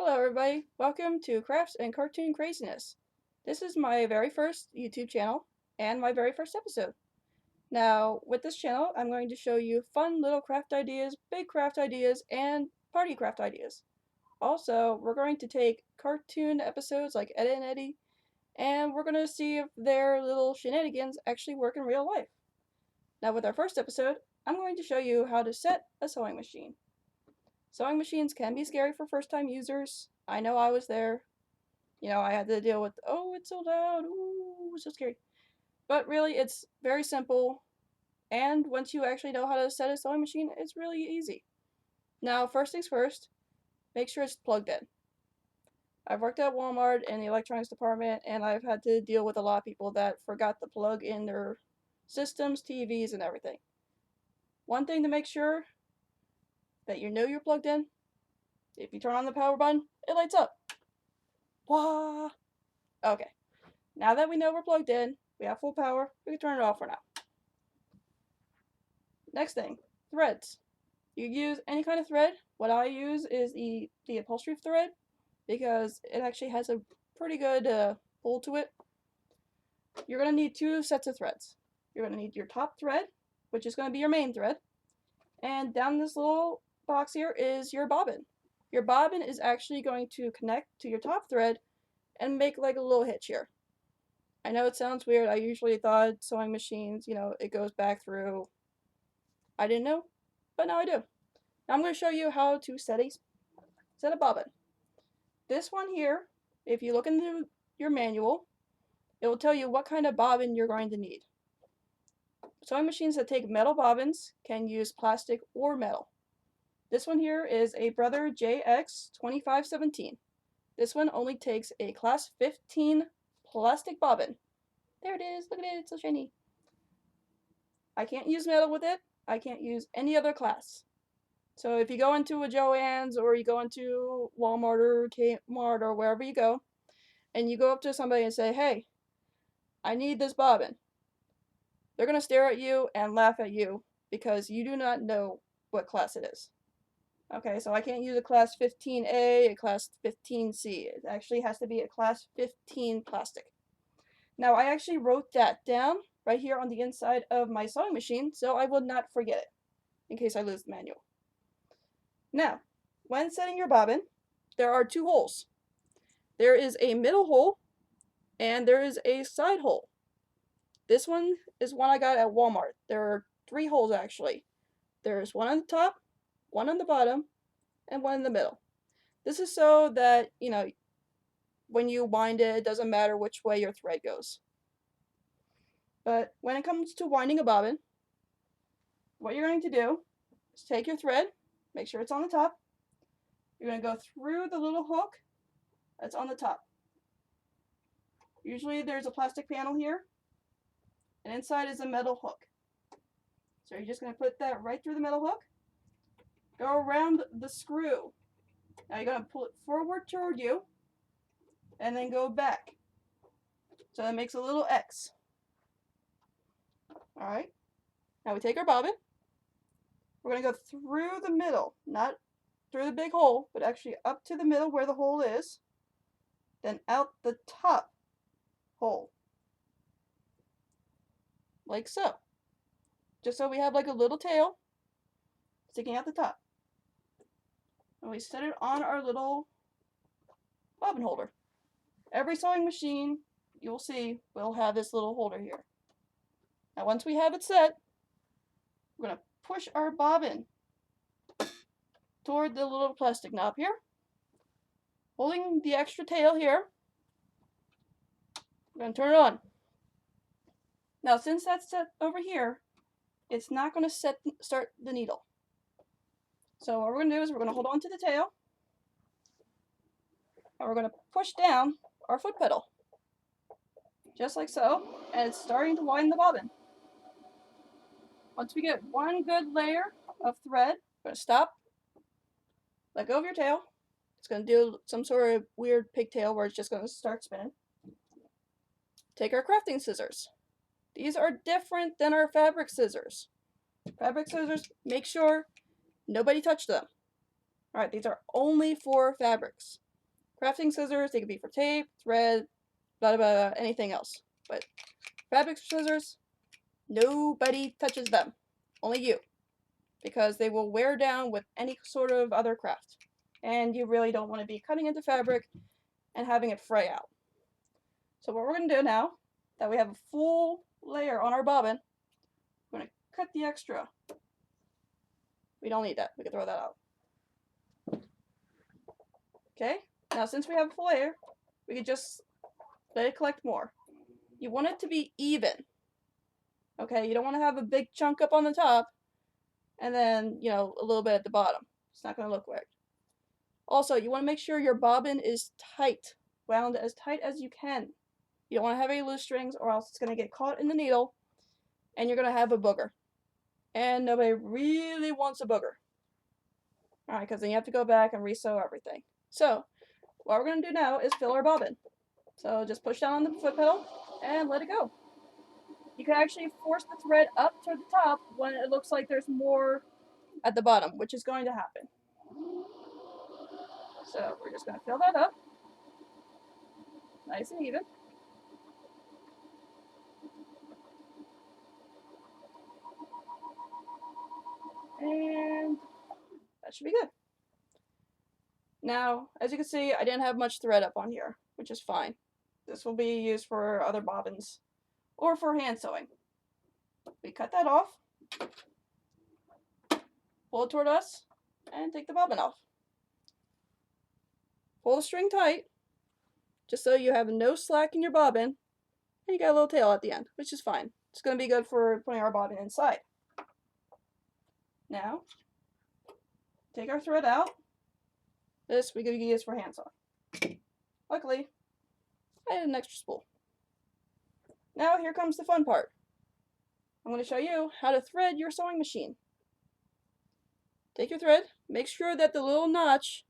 Hello everybody, welcome to Crafts and Cartoon Craziness. This is my very first YouTube channel and my very first episode. Now, with this channel, I'm going to show you fun little craft ideas, big craft ideas, and party craft ideas. Also, we're going to take cartoon episodes like Ed and Eddie, and we're going to see if their little shenanigans actually work in real life. Now, with our first episode, I'm going to show you how to set a sewing machine. Sewing machines can be scary for first-time users. I know I was there. I had to deal with, oh, it's so loud, ooh, so scary. But really, it's very simple, and once you actually know how to set a sewing machine, it's really easy. Now, first things first, make sure it's plugged in. I've worked at Walmart in the electronics department, and I've had to deal with a lot of people that forgot to plug in their systems, TVs, and everything. One thing to make sure that you know you're plugged in, if you turn on the power button, it lights up. Wah! Okay, now that we know we're plugged in, we have full power, we can turn it off for now. Next thing, threads. You use any kind of thread. What I use is the upholstery thread because it actually has a pretty good pull to it. You're going to need two sets of threads. You're going to need your top thread, which is going to be your main thread, and down this little box here is your bobbin. Your bobbin is actually going to connect to your top thread and make like a little hitch here. I know it sounds weird. I usually thought sewing machines, it goes back through. I didn't know, but now I do. Now I'm going to show you how to set a bobbin. This one here, if you look into your manual, it will tell you what kind of bobbin you're going to need. Sewing machines that take metal bobbins can use plastic or metal. This one here is a Brother JX2517. This one only takes a class 15 plastic bobbin. There it is, look at it, it's so shiny. I can't use metal with it. I can't use any other class. So if you go into a Joann's or you go into Walmart or Kmart or wherever you go, and you go up to somebody and say, hey, I need this bobbin, they're going to stare at you and laugh at you because you do not know what class it is. Okay, so I can't use a class 15A, a class 15C. It actually has to be a class 15 plastic. Now, I actually wrote that down right here on the inside of my sewing machine, so I will not forget it in case I lose the manual. Now, when setting your bobbin, there are two holes. There is a middle hole, and there is a side hole. This one is one I got at Walmart. There are three holes, actually. There's one on the top, one on the bottom, and one in the middle. This is so that, when you wind it, it doesn't matter which way your thread goes. But when it comes to winding a bobbin, what you're going to do is take your thread, make sure it's on the top. You're going to go through the little hook that's on the top. Usually there's a plastic panel here, and inside is a metal hook. So you're just going to put that right through the metal hook, go around the screw. Now you're going to pull it forward toward you, and then go back. So that makes a little X. Alright, now we take our bobbin. We're going to go through the middle, not through the big hole, but actually up to the middle where the hole is, then out the top hole. Like so. Just so we have like a little tail sticking out the top. And we set it on our little bobbin holder. Every sewing machine, you'll see, will have this little holder here. Now once we have it set, we're going to push our bobbin toward the little plastic knob here, holding the extra tail here. We're going to turn it on. Now since that's set over here, it's not going to start the needle. So what we're going to do is we're going to hold on to the tail, and we're going to push down our foot pedal, just like so, and it's starting to wind the bobbin. Once we get one good layer of thread, we're going to stop, let go of your tail. It's going to do some sort of weird pigtail where it's just going to start spinning. Take our crafting scissors. These are different than our fabric scissors. Fabric scissors, make sure nobody touched them. Alright, these are only for fabrics. Crafting scissors, they could be for tape, thread, blah, blah, blah, anything else. But fabric scissors, nobody touches them. Only you. Because they will wear down with any sort of other craft. And you really don't want to be cutting into fabric and having it fray out. So what we're going to do now, that we have a full layer on our bobbin, we're going to cut the extra. We don't need that. We can throw that out. Okay, now since we have a full layer, we can just let it collect more. You want it to be even. Okay, you don't want to have a big chunk up on the top and then, you know, a little bit at the bottom. It's not going to look right. Also, you want to make sure your bobbin is tight, wound as tight as you can. You don't want to have any loose strings or else it's going to get caught in the needle and you're going to have a booger. And nobody really wants a booger. Alright, because then you have to go back and re-sew everything. So, what we're going to do now is fill our bobbin. So just push down on the foot pedal and let it go. You can actually force the thread up to the top when it looks like there's more at the bottom, which is going to happen. So we're just going to fill that up. Nice and even. And that should be good. Now, as you can see, I didn't have much thread up on here, which is fine. This will be used for other bobbins or for hand sewing. We cut that off, pull it toward us, and take the bobbin off. Pull the string tight, just so you have no slack in your bobbin, and you got a little tail at the end, which is fine. It's going to be good for putting our bobbin inside. Now, take our thread out. This we could use for hand sewing. Luckily, I had an extra spool. Now here comes the fun part. I'm going to show you how to thread your sewing machine. Take your thread, make sure that the little notch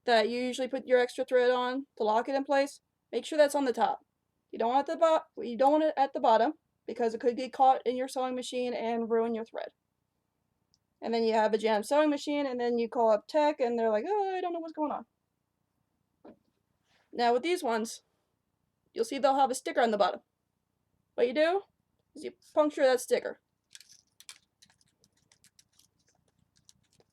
that you usually put your extra thread on to lock it in place, make sure that's on the top. You don't want it at the bottom because it could get caught in your sewing machine and ruin your thread. And then you have a jammed sewing machine and then you call up tech and they're like, oh, I don't know what's going on. Now with these ones, you'll see they'll have a sticker on the bottom. What you do is you puncture that sticker.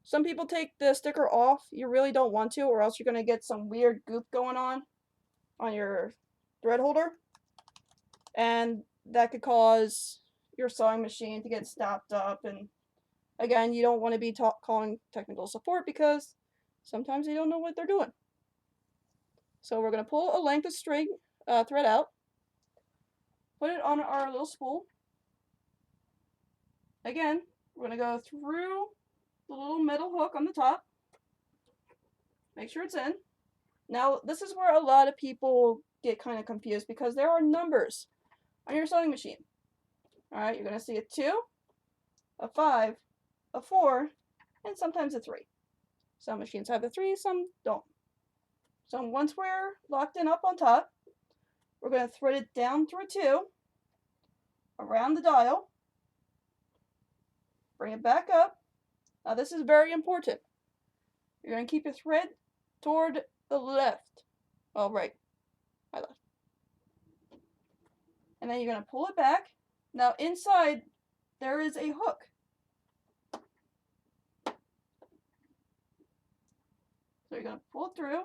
Some people take the sticker off. You really don't want to, or else you're going to get some weird goop going on your thread holder. And that could cause your sewing machine to get stopped up. And again, you don't want to be calling technical support because sometimes they don't know what they're doing. So we're going to pull a length of string thread out, put it on our little spool. Again, we're going to go through the little metal hook on the top. Make sure it's in. Now, this is where a lot of people get kind of confused because there are numbers on your sewing machine. Alright, you're going to see a 2, a 5, a 4, and sometimes a 3. Some machines have a 3, some don't. So once we're locked in up on top, we're going to thread it down through a 2, around the dial, bring it back up. Now this is very important. You're going to keep your thread toward the left. Well, right. My left. And then you're going to pull it back. Now inside there is a hook. So you're going to pull it through.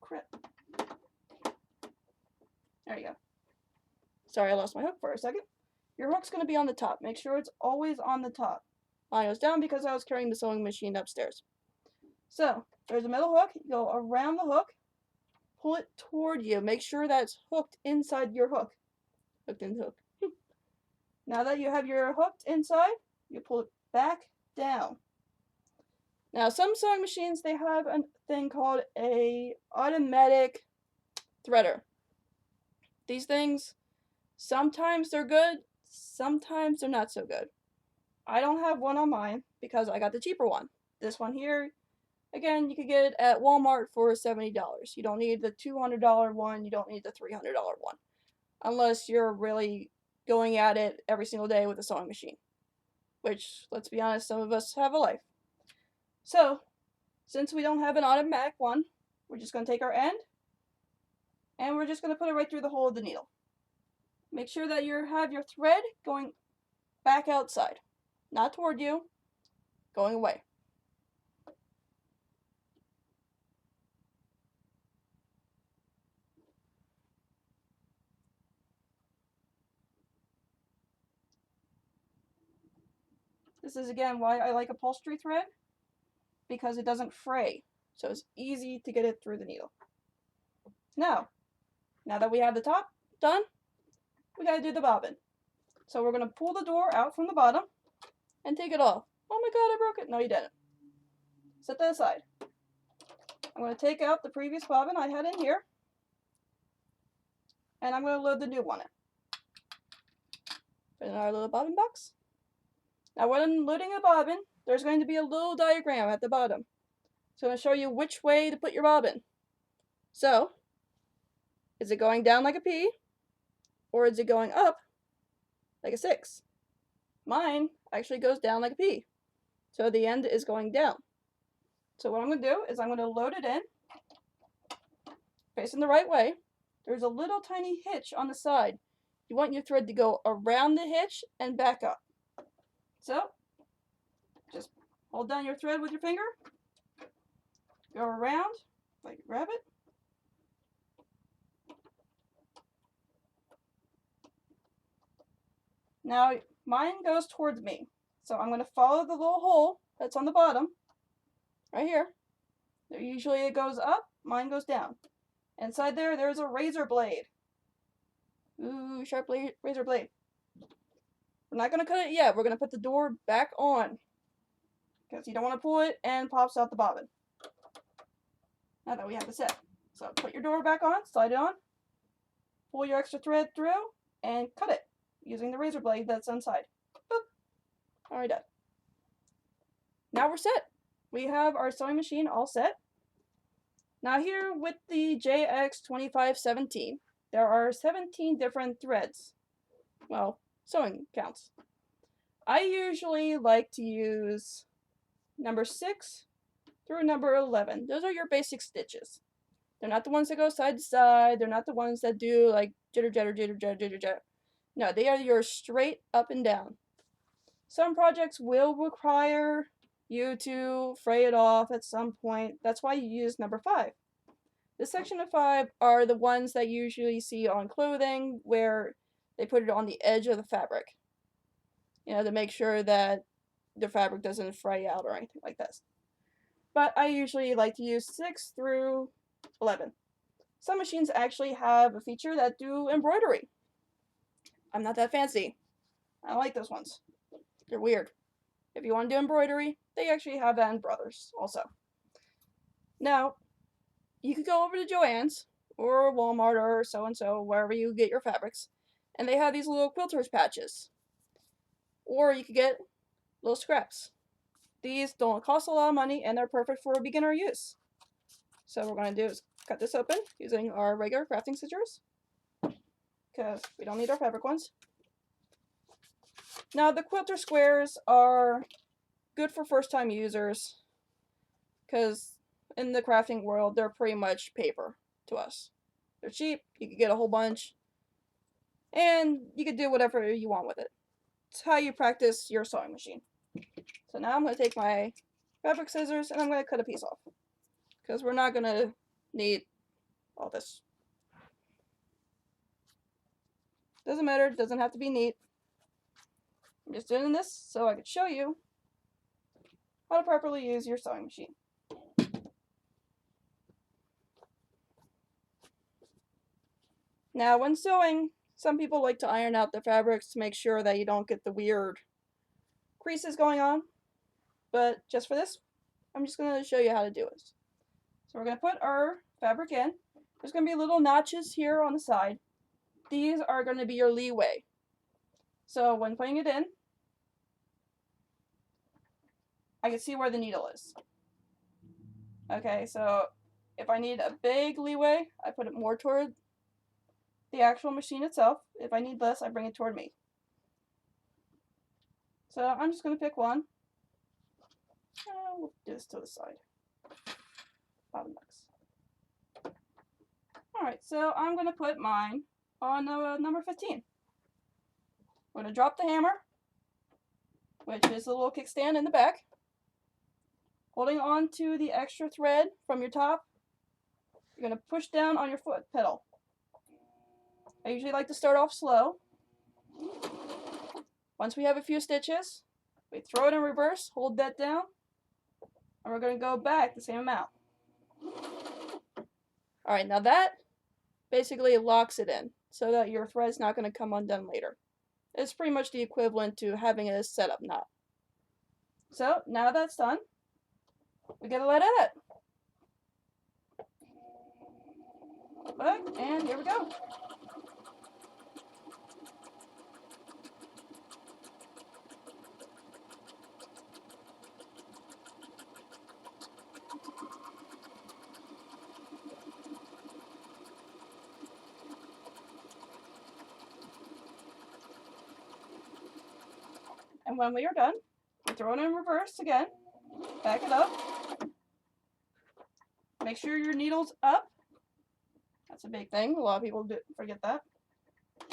Crap. There you go. Sorry, I lost my hook for a second. Your hook's going to be on the top. Make sure it's always on the top. Mine was down because I was carrying the sewing machine upstairs. So, there's a middle hook. You go around the hook. Pull it toward you. Make sure that's hooked inside your hook. Hooked in the hook. Now that you have your hooked inside, you pull it back down. Now, some sewing machines, they have a thing called a automatic threader. These things, sometimes they're good, sometimes they're not so good. I don't have one on mine because I got the cheaper one. This one here, again, you could get it at Walmart for $70. You don't need the $200 one, you don't need the $300 one. Unless you're really going at it every single day with a sewing machine. Which, let's be honest, some of us have a life. So, since we don't have an automatic one, we're just going to take our end and we're just going to put it right through the hole of the needle. Make sure that you have your thread going back outside, not toward you, going away. This is again why I like upholstery thread, because it doesn't fray, so it's easy to get it through the needle. Now that we have the top done, we gotta do the bobbin. So we're gonna pull the door out from the bottom and take it off. Oh my god, I broke it. No, you didn't. Set that aside. I'm gonna take out the previous bobbin I had in here, and I'm gonna load the new one in. Put in our little bobbin box. Now when loading a bobbin, there's going to be a little diagram at the bottom. It's going to show you which way to put your bobbin. So, is it going down like a P? Or is it going up like a 6? Mine actually goes down like a P. So the end is going down. So what I'm going to do is I'm going to load it in, facing the right way. There's a little tiny hitch on the side. You want your thread to go around the hitch and back up. So, just hold down your thread with your finger, go around, like grab it, now mine goes towards me, so I'm going to follow the little hole that's on the bottom, right here. Usually it goes up, mine goes down. Inside there's a razor blade. Ooh, sharp razor blade. We're not going to cut it yet. We're going to put the door back on, because you don't want to pull it and pops out the bobbin. Now that we have it set. So put your door back on, slide it on, pull your extra thread through, and cut it using the razor blade that's inside. Boop. Alright, done. Now we're set. We have our sewing machine all set. Now here with the JX2517, there are 17 different threads. Well, sewing counts. I usually like to use number 6 through number 11. Those are your basic stitches. They're not the ones that go side to side. They're not the ones that do like jitter, jitter, jitter, jitter, jitter, jitter. No, they are your straight up and down. Some projects will require you to fray it off at some point. That's why you use number 5. The section of 5 are the ones that you usually see on clothing where they put it on the edge of the fabric. You know, to make sure that the fabric doesn't fray out or anything like this. But I usually like to use 6 through 11. Some machines actually have a feature that do embroidery. I'm not that fancy. I don't like those ones. They're weird. If you want to do embroidery, they actually have that in Brothers also. Now, you could go over to Joann's or Walmart or so-and-so, wherever you get your fabrics, and they have these little quilters patches. Or you could get little scraps. These don't cost a lot of money and they're perfect for beginner use. So what we're going to do is cut this open using our regular crafting scissors, because we don't need our fabric ones. Now the quilter squares are good for first time users, because in the crafting world they're pretty much paper to us. They're cheap, you can get a whole bunch, and you can do whatever you want with it. It's how you practice your sewing machine. So now I'm going to take my fabric scissors and I'm going to cut a piece off, because we're not going to need all this. Doesn't matter, it doesn't have to be neat. I'm just doing this so I could show you how to properly use your sewing machine. Now when sewing, some people like to iron out the fabrics to make sure that you don't get the weird creases going on. But just for this, I'm just going to show you how to do it. So we're going to put our fabric in. There's going to be little notches here on the side. These are going to be your leeway. So when putting it in, I can see where the needle is. Okay, so if I need a big leeway, I put it more toward the actual machine itself. If I need less, I bring it toward me. So I'm just going to pick one. we'll do this to the side. Bobbin ducks. Alright, so I'm going to put mine on number 15. We're going to drop the hammer, which is a little kickstand in the back. Holding on to the extra thread from your top, you're going to push down on your foot pedal. I usually like to start off slow. Once we have a few stitches, we throw it in reverse, hold that down, and we're going to go back the same amount. Alright, now that basically locks it in so that your thread's not going to come undone later. It's pretty much the equivalent to having a setup knot. So, now that's done, we gotta let it. Back, and here we go. And when we are done, we throw it in reverse again, back it up. Make sure your needle's up. That's a big thing. A lot of people forget that.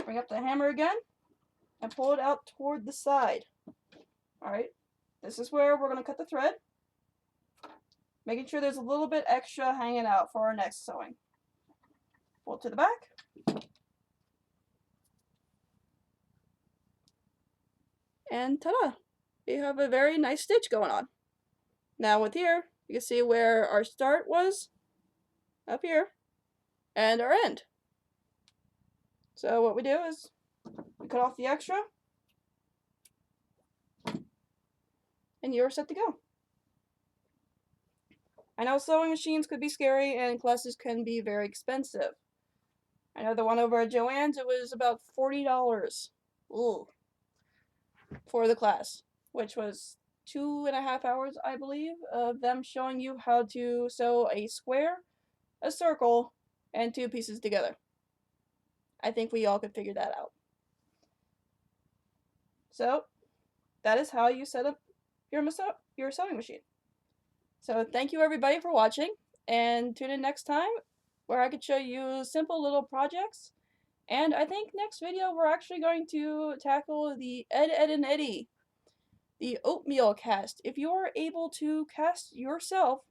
Bring up the hammer again and pull it out toward the side. Alright, this is where we're going to cut the thread. Making sure there's a little bit extra hanging out for our next sewing. Pull it to the back. And ta-da! We have a very nice stitch going on. Now with here, you can see where our start was, up here, and our end. So what we do is, we cut off the extra, and you're set to go. I know sewing machines could be scary, and classes can be very expensive. I know the one over at Joann's, it was about $40. Ooh. For the class, which was 2.5 hours, I believe, of them showing you how to sew a square, a circle, and 2 pieces together. I think we all could figure that out. So, that is how you set up your sewing machine. So, thank you everybody for watching, and tune in next time where I could show you simple little projects. And I think next video we're actually going to tackle the Ed, Edd and Eddy, the oatmeal cast. If you're able to cast yourself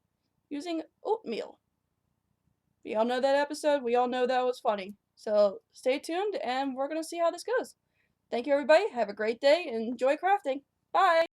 using oatmeal. We all know that episode. We all know that was funny. So stay tuned and we're going to see how this goes. Thank you everybody. Have a great day and enjoy crafting. Bye!